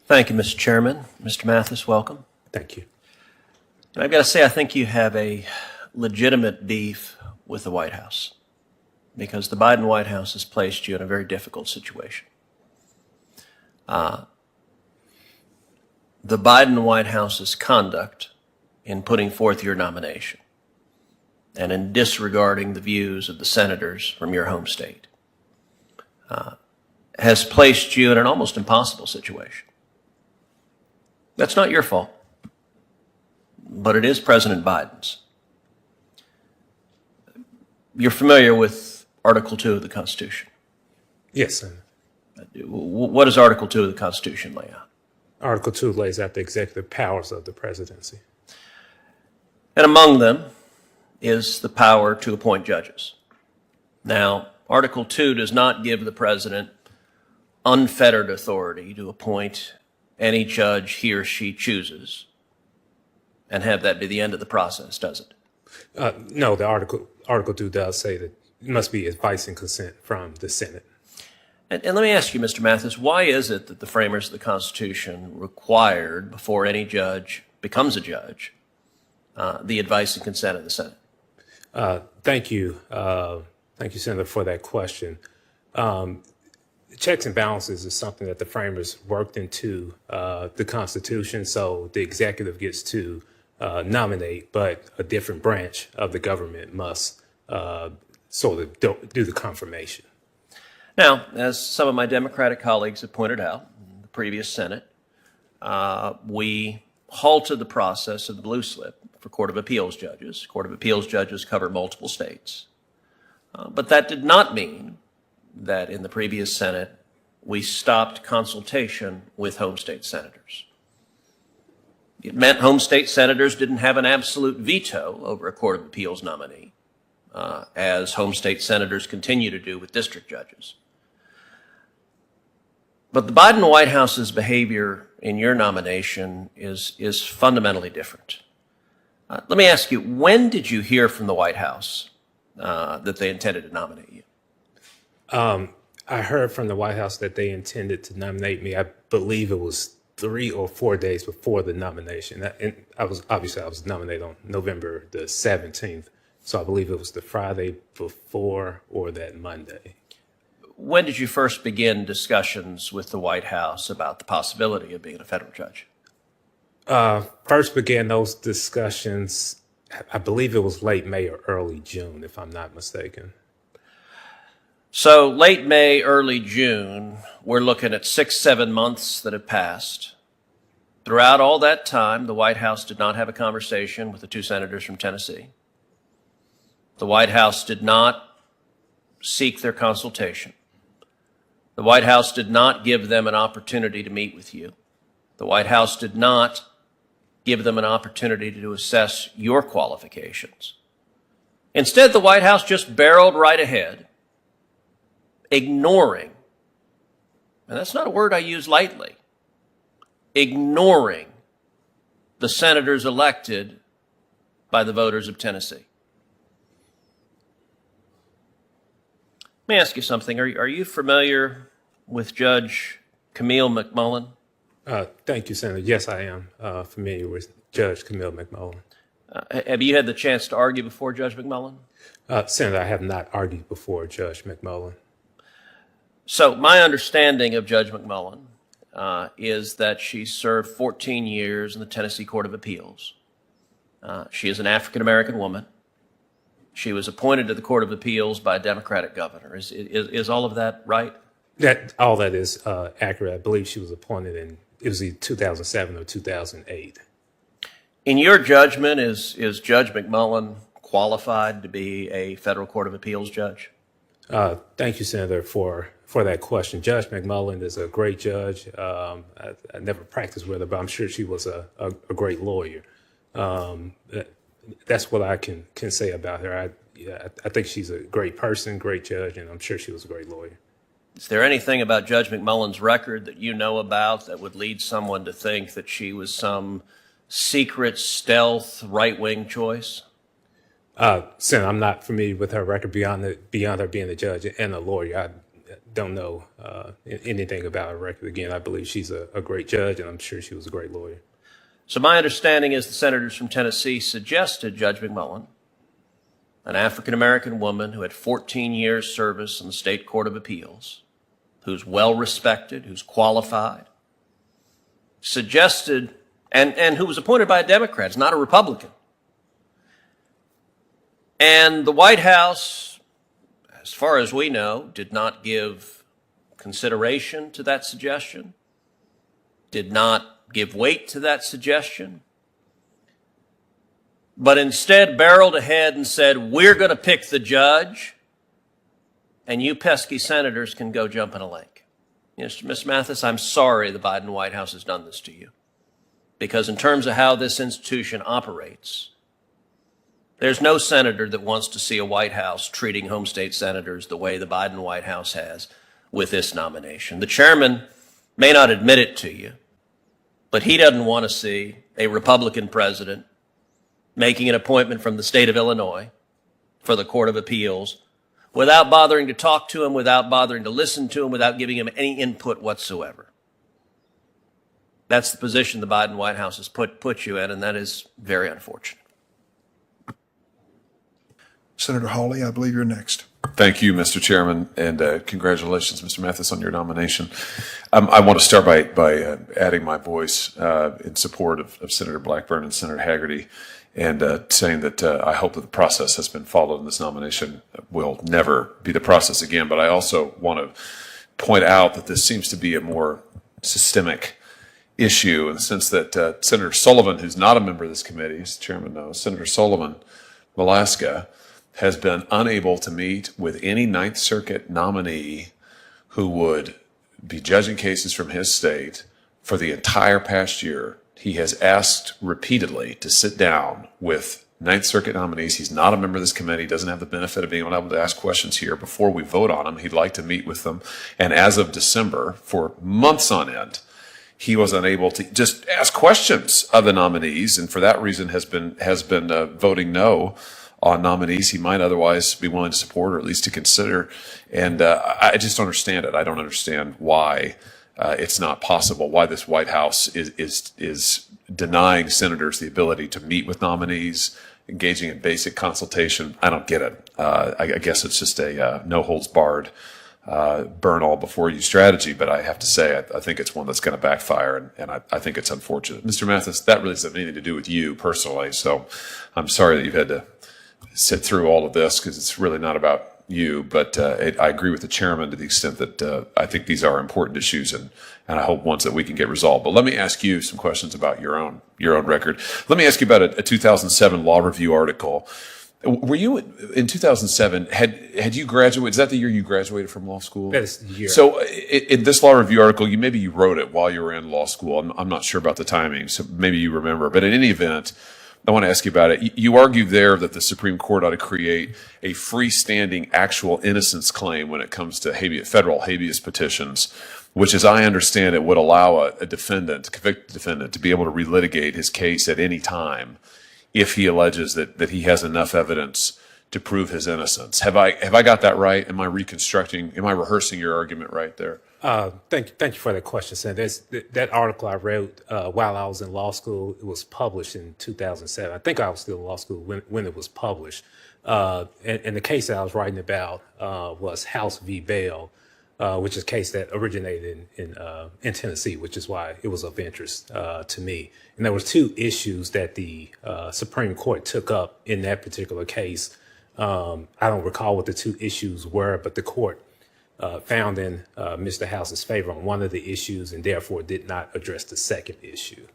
Thank you, Mr. Chairman. Mr. Mathis, welcome. Thank you. And I've got to say, I think you have a legitimate beef with the White House because the Biden White House has placed you in a very difficult situation. The Biden White House's conduct in putting forth your nomination and in disregarding the views of the senators from your home state has placed you in an almost impossible situation. That's not your fault, but it is President Biden's. You're familiar with Article 2 of the Constitution? Yes, Senator. What does Article 2 of the Constitution lay out? Article 2 lays out the executive powers of the presidency. And among them is the power to appoint judges. Now, Article 2 does not give the president unfettered authority to appoint any judge he or she chooses and have that be the end of the process, does it? No, the Article 2 does say that it must be advice and consent from the Senate. And let me ask you, Mr. Mathis, why is it that the framers of the Constitution required, before any judge becomes a judge, the advice and consent of the Senate? Thank you. Thank you, Senator, for that question. Checks and balances is something that the framers worked into the Constitution, so the executive gets to nominate, but a different branch of the government must sort of do the confirmation. Now, as some of my Democratic colleagues have pointed out in the previous Senate, we halted the process of the blue slip for Court of Appeals judges. Court of Appeals judges cover multiple states. But that did not mean that in the previous Senate, we stopped consultation with home state senators. It meant home state senators didn't have an absolute veto over a Court of Appeals nominee, as home state senators continue to do with district judges. But the Biden White House's behavior in your nomination is fundamentally different. Let me ask you, when did you hear from the White House that they intended to nominate you? I heard from the White House that they intended to nominate me. I believe it was 3 or 4 days before the nomination. And I was nominated on November the 17th. So I believe it was the Friday before or that Monday. When did you first begin discussions with the White House about the possibility of being a federal judge? First began those discussions, I believe it was late May or early June, if I'm not mistaken. So late May, early June, we're looking at 6-7 months that have passed. Throughout all that time, the White House did not have a conversation with the 2 senators from Tennessee. The White House did not seek their consultation. The White House did not give them an opportunity to meet with you. The White House did not give them an opportunity to assess your qualifications. Instead, the White House just barreled right ahead, ignoring, and that's not a word I use lightly, ignoring the senators elected by the voters of Tennessee. Let me ask you something. Are you familiar with Judge Camille McMullen? Thank you, Senator. Yes, I am familiar with Judge Camille McMullen. Have you had the chance to argue before Judge McMullen? Senator, I have not argued before Judge McMullen. So my understanding of Judge McMullen is that she served 14 years in the Tennessee Court of Appeals. She is an African-American woman. She was appointed to the Court of Appeals by a Democratic governor. Is all of that right? All that is accurate. I believe she was appointed it was either 2007 or 2008. In your judgment, is Judge McMullen qualified to be a federal Court of Appeals judge? Thank you, Senator, for that question. Judge McMullen is a great judge. I never practiced with her, but I'm sure she was a great lawyer. That's what I can say about her. I think she's a great person, great judge, and I'm sure she was a great lawyer. Is there anything about Judge McMullen's record that you know about that would lead someone to think that she was some secret, stealth, right-wing choice? Senator, I'm not familiar with her record beyond her being a judge and a lawyer. don't know anything about her record. Again, I believe she's a great judge, and I'm sure she was a great lawyer. So my understanding is the senators from Tennessee suggested Judge McMullen, an African-American woman who had 14 years service in the State Court of Appeals, who's well-respected, who's qualified, suggested, and who was appointed by a Democrat, is not a Republican. And the White House, as far as we know, did not give consideration to that suggestion, did not give weight to that suggestion, but instead barreled ahead and said, we're going to pick the judge, and you pesky senators can go jump in a lake. Yes, Ms. Mathis, I'm sorry the Biden White House has done this to you, because in terms of how this institution operates, there's no senator that wants to see a White House treating home state senators the way the Biden White House has with this nomination. The chairman may not admit it to you, but he doesn't want to see a Republican president making an appointment from the state of Illinois for the Court of Appeals without bothering to talk to him, without bothering to listen to him, without giving him any input whatsoever. That's the position the Biden White House has put you in, and that is very unfortunate. Senator Hawley, I believe you're next. Thank you, Mr. Chairman, and congratulations, Mr. Mathis, on your nomination. I want to start by adding my voice in support of Senator Blackburn and Senator Hagerty, and saying that I hope that the process has been followed and this nomination will never be the process again. But I also want to point out that this seems to be a more systemic issue in the sense that Senator Sullivan, who's not a member of this committee, as the chairman knows, Senator Sullivan Alaska, has been unable to meet with any Ninth Circuit nominee who would be judging cases from his state for the entire past year. He has asked repeatedly to sit down with Ninth Circuit nominees. He's not a member of this committee, doesn't have the benefit of being able to ask questions here before we vote on them. He'd like to meet with them. And as of December, for months on end, he was unable to just ask questions of the nominees, and for that reason has been voting no on nominees he might otherwise be willing to support or at least to consider. And I just don't understand it. I don't understand why it's not possible, why this White House is denying senators the ability to meet with nominees, engaging in basic consultation. I don't get it. I guess it's just a no holds barred, burn all before you strategy. But I have to say, I think it's one that's going to backfire, and I think it's unfortunate. Mr. Mathis, that really doesn't have anything to do with you personally. So I'm sorry that you've had to sit through all of this, because it's really not about you. But I agree with the chairman to the extent that I think these are important issues, and I hope ones that we can get resolved. But let me ask you some questions about your own record. Let me ask you about a 2007 Law Review article. Were you in 2007? Had you graduated? Is that the year you graduated from law school? That is the year. So in this Law Review article, maybe you wrote it while you were in law school. I'm not sure about the timing, so maybe you remember. But in any event, I want to ask you about it. You argue there that the Supreme Court ought to create a freestanding actual innocence claim when it comes to federal habeas petitions, which, as I understand it, would allow a defendant, a convicted defendant, to be able to relitigate his case at any time if he alleges that he has enough evidence to prove his innocence. Have I got that right? Am I rehearsing your argument right there? Thank you for that question, Senator. That article I wrote while I was in law school. It was published in 2007. I think I was still in law school when it was published. And the case that I was writing about was House v. Bell, which is a case that originated in Tennessee, which is why it was of interest to me. And there were two issues that the Supreme Court took up in that particular case. I don't recall what the two issues were, but the court found in Mr. House's favor on one of the issues, and therefore did not address the second issue.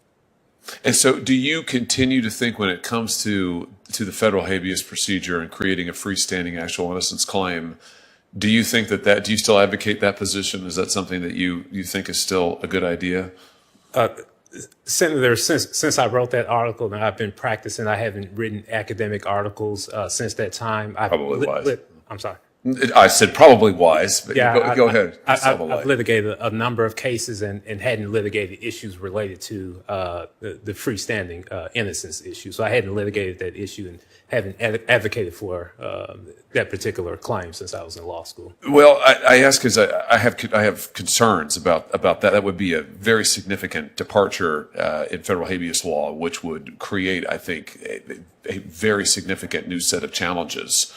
And so do you continue to think, when it comes to the federal habeas procedure and creating a freestanding actual innocence claim, do you think do you still advocate that position? Is that something that you think is still a good idea? Senator, since I wrote that article, and I've been practicing, I haven't written academic articles since that time. Probably wise. I'm sorry. I said probably wise, but go ahead. I've litigated a number of cases and hadn't litigated issues related to the freestanding innocence issue. So I hadn't litigated that issue and haven't advocated for that particular claim since I was in law school. Well, I ask because I have concerns about that. That would be a very significant departure in federal habeas law, which would create, I think, a very significant new set of challenges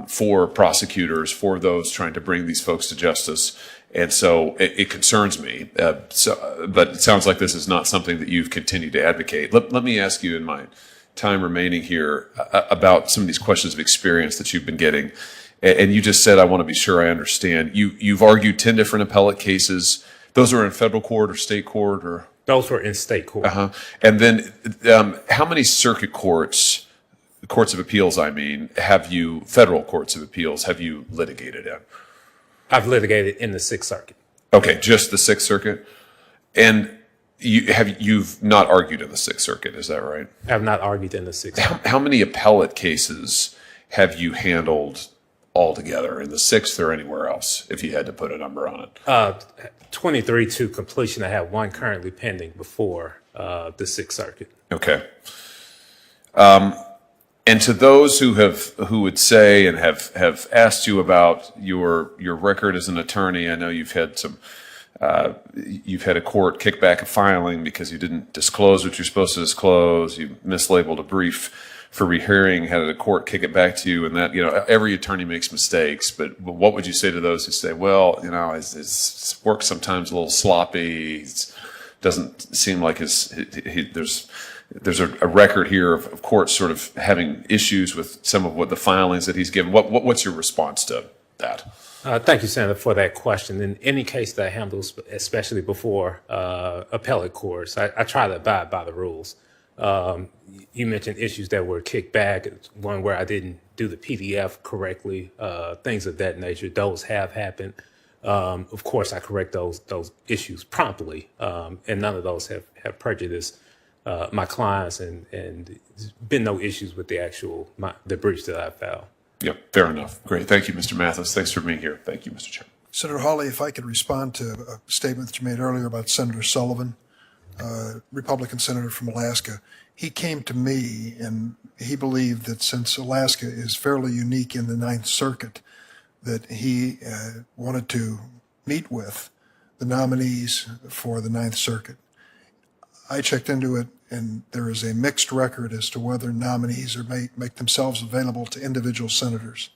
for prosecutors, for those trying to bring these folks to justice. And so it concerns me. But it sounds like this is not something that you've continued to advocate. Let me ask you in my time remaining here about some of these questions of experience that you've been getting. And you just said, I want to be sure I understand. You've argued 10 different appellate cases. Those are in federal court or state court or? Those were in state court. And then how many circuit courts of appeals, federal courts of appeals, have you litigated in? I've litigated in the Sixth Circuit. Okay, just the Sixth Circuit? And you've not argued in the Sixth Circuit, is that right? I have not argued in the Sixth Circuit. How many appellate cases have you handled altogether in the Sixth or anywhere else, if you had to put a number on it? 23 to completion. I have one currently pending before the Sixth Circuit. Okay. And to those who would say and have asked you about your record as an attorney, I know you've had a court kick back a filing because you didn't disclose what you're supposed to disclose. You mislabeled a brief for rehearing, had a court kick it back to you, and that, every attorney makes mistakes. But what would you say to those who say, well, his work sometimes a little sloppy, doesn't seem like there's a record here of courts sort of having issues with some of what the filings that he's given. What's your response to that? Thank you, Senator, for that question. In any case that I handle, especially before appellate courts, I try to abide by the rules. You mentioned issues that were kicked back, one where I didn't do the PDF correctly, things of that nature. Those have happened. Of course, I correct those issues promptly, and none of those have prejudiced my clients, and there's been no issues with the briefs that I filed. Yeah, fair enough. Great. Thank you, Mr. Mathis. Thanks for being here. Thank you, Mr. Chairman. Senator Hawley, if I could respond to a statement that you made earlier about Senator Sullivan, Republican senator from Alaska. He came to me and he believed that since Alaska is fairly unique in the Ninth Circuit, that he wanted to meet with the nominees for the Ninth Circuit. I checked into it, and there is a mixed record as to whether nominees make themselves available to individual senators.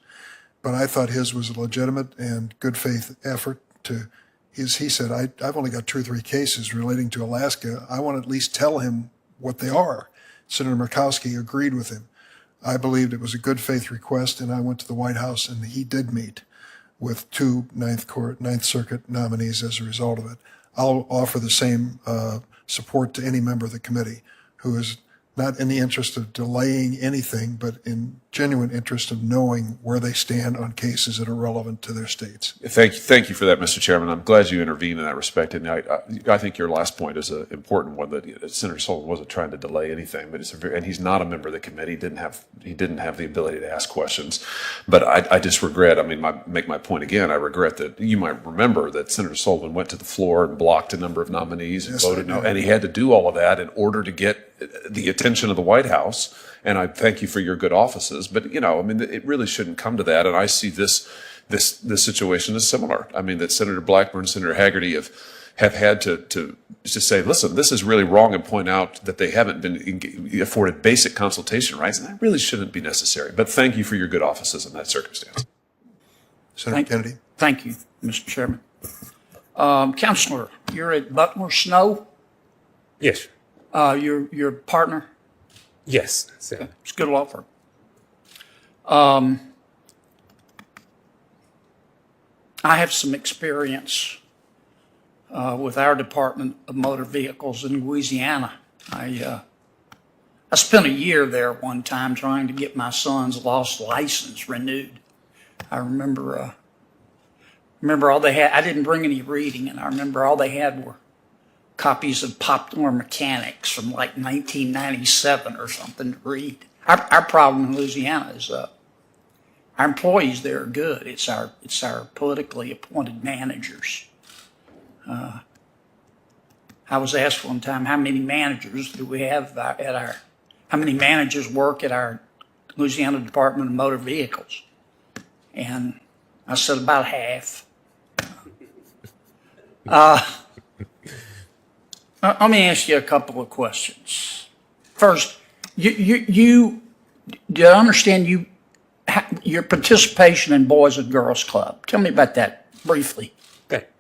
But I thought his was a legitimate and good faith effort to. He said, I've only got 2 or 3 cases relating to Alaska. I want to at least tell him what they are. Senator Murkowski agreed with him. I believed it was a good faith request, and I went to the White House, and he did meet with 2 Ninth Circuit nominees as a result of it. I'll offer the same support to any member of the committee who is not in the interest of delaying anything, but in genuine interest of knowing where they stand on cases that are relevant to their states. Thank you for that, Mr. Chairman. I'm glad you intervened in that respect. And I think your last point is an important one, that Senator Sullivan wasn't trying to delay anything, but and he's not a member of the committee. He didn't have the ability to ask questions. But I just regret, make my point again, I regret that you might remember that Senator Sullivan went to the floor and blocked a number of nominees and voted no. And he had to do all of that in order to get the attention of the White House. And I thank you for your good offices. But, it really shouldn't come to that. And I see this situation as similar. That Senator Blackburn and Senator Hagerty have had to say, listen, this is really wrong, and point out that they haven't been afforded basic consultation rights. And that really shouldn't be necessary. But thank you for your good offices in that circumstance. Senator Kennedy. Thank you, Mr. Chairman. Counselor, you're at Buckner Snow? Yes. Your partner? Yes. Sir. It's a good law firm. I have some experience with our Department of Motor Vehicles in Louisiana. I spent a year there one time trying to get my son's lost license renewed. I remember all they had. I didn't bring any reading, and I remember all they had were copies of Popular Mechanics from like 1997 or something to read. Our problem in Louisiana is Our employees there are good. It's our politically appointed managers. I was asked one time, how many managers do we have how many managers work at our Louisiana Department of Motor Vehicles? And I said about half. Let me ask you a couple of questions. First, do I understand your participation in Boys and Girls Club? Tell me about that briefly.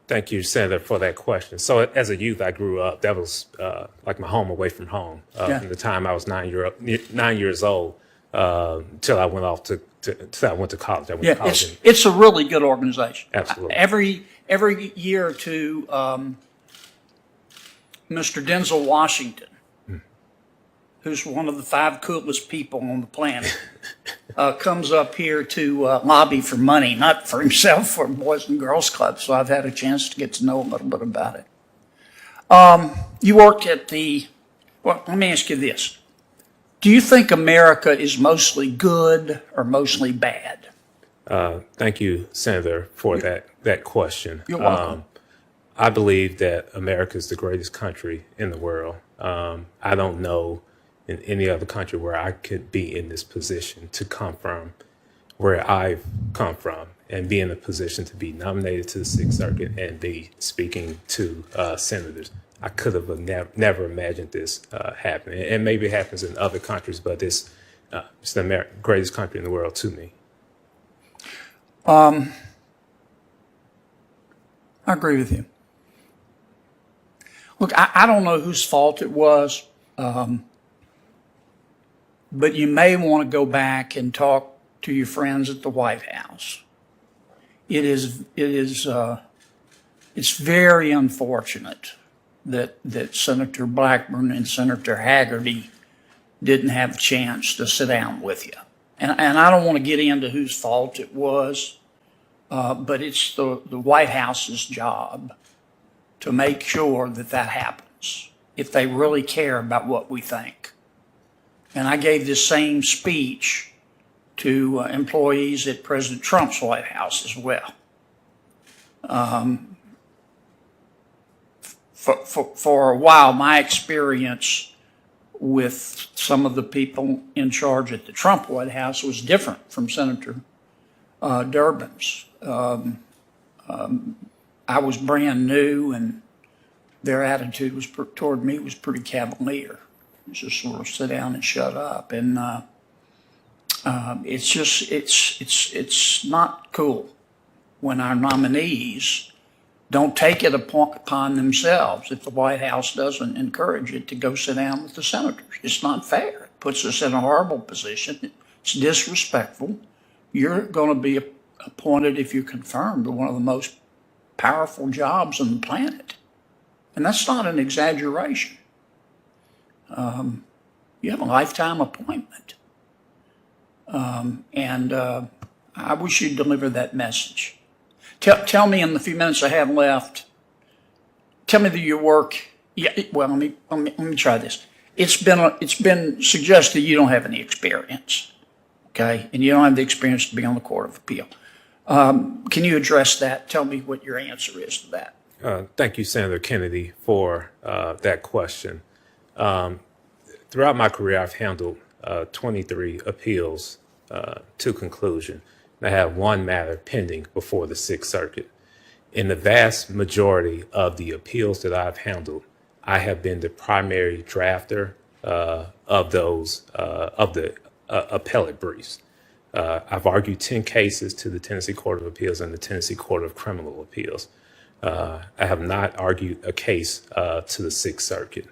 Thank you, Senator, for that question. So as a youth, I grew up. That was like my home away from home. Yeah. From the time I was 9 years old till I went off till I went to college. I went to Yeah, college. it's a really good organization. Absolutely. Every year or two, Mr. Denzel Washington, who's one of the 5 coolest people on the planet, comes up here to lobby for money, not for himself, for Boys and Girls Club. So I've had a chance to get to know a little bit about it. You worked at well, let me ask you this. Do you think America is mostly good or mostly bad? Thank you, Senator, for that question. You're welcome. I believe that America is the greatest country in the world. I don't know in any other country where I could be in this position to come from where I've come from and be in a position to be nominated to the Sixth Circuit and be speaking to senators. I could have never imagined this happening. And maybe it happens in other countries, but it's the greatest country in the world to me. I agree with you. Look, I don't know whose fault it was, but you may want to go back and talk to your friends at the White House. It's very unfortunate that Senator Blackburn and Senator Hagerty didn't have a chance to sit down with you. And I don't want to get into whose fault it was, but it's the White House's job to make sure that happens if they really care about what we think. And I gave this same speech to employees at President Trump's White House as well. For a while, my experience with some of the people in charge at the Trump White House was different from Senator Durbin's. I was brand new, and their attitude toward me was pretty cavalier. It was just sort of sit down and shut up, and it's not cool when our nominees don't take it upon themselves, if the White House doesn't encourage it, to go sit down with the senators. It's not fair. It puts us in a horrible position. It's disrespectful. You're going to be appointed, if you're confirmed, to one of the most powerful jobs on the planet. And that's not an exaggeration. You have a lifetime appointment. And I wish you'd deliver that message. Tell me in the few minutes I have left, tell me that your work, well, let me try this. It's been suggested you don't have any experience, okay? And you don't have the experience to be on the Court of Appeal. Can you address that? Tell me what your answer is to that. Thank you, Senator Kennedy, for that question. Throughout my career, I've handled 23 appeals to conclusion. I have one matter pending before the Sixth Circuit. In the vast majority of the appeals that I've handled, I have been the primary drafter of the appellate briefs. I've argued 10 cases to the Tennessee Court of Appeals and the Tennessee Court of Criminal Appeals. I have not argued a case to the Sixth Circuit.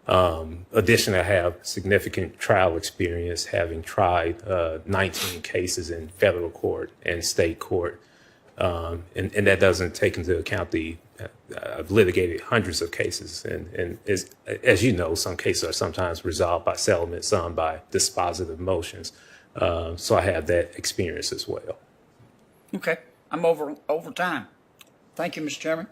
Additionally, I have significant trial experience, having tried 19 cases in federal court and state court. And that doesn't take into account I've litigated hundreds of cases. And as you know, some cases are sometimes resolved by settlement, some by dispositive motions. So I have that experience as well. Okay, I'm over time. Thank you, Mr. Chairman.